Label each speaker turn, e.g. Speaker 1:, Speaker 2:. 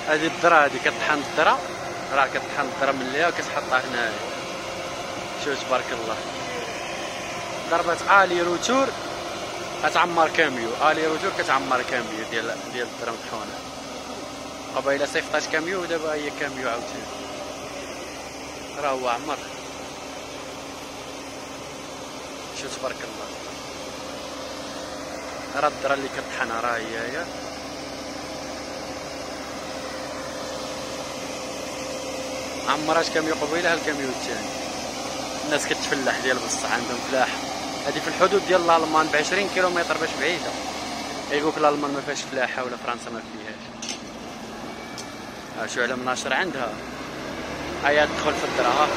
Speaker 1: هذه الذره، هذه كطحن الذره، راه كطحن الذره من ليها وكتحطها هنايا. شوف تبارك الله، ضربات الي روتور كتعمر كاميو، الي روتور كتعمر كاميو ديال الذره مطحونه. قبيله صيفطات كاميو ودابا هي كاميو عاوتاني، راه هو عمر. شوف تبارك الله، راه الذره اللي كطحنها راه هي عمرات كاميو قبيله الكاميو الثاني. الناس كتفلح ديال بصح عندهم فلاحه. هذه في الحدود ديال الالمان ب 20 كيلومتر باش بعيده. يقولك الالمان ما فيهاش فلاحه ولا فرنسا ما فيهاش. شو على مناشر عندها، هيا تدخل في الذره.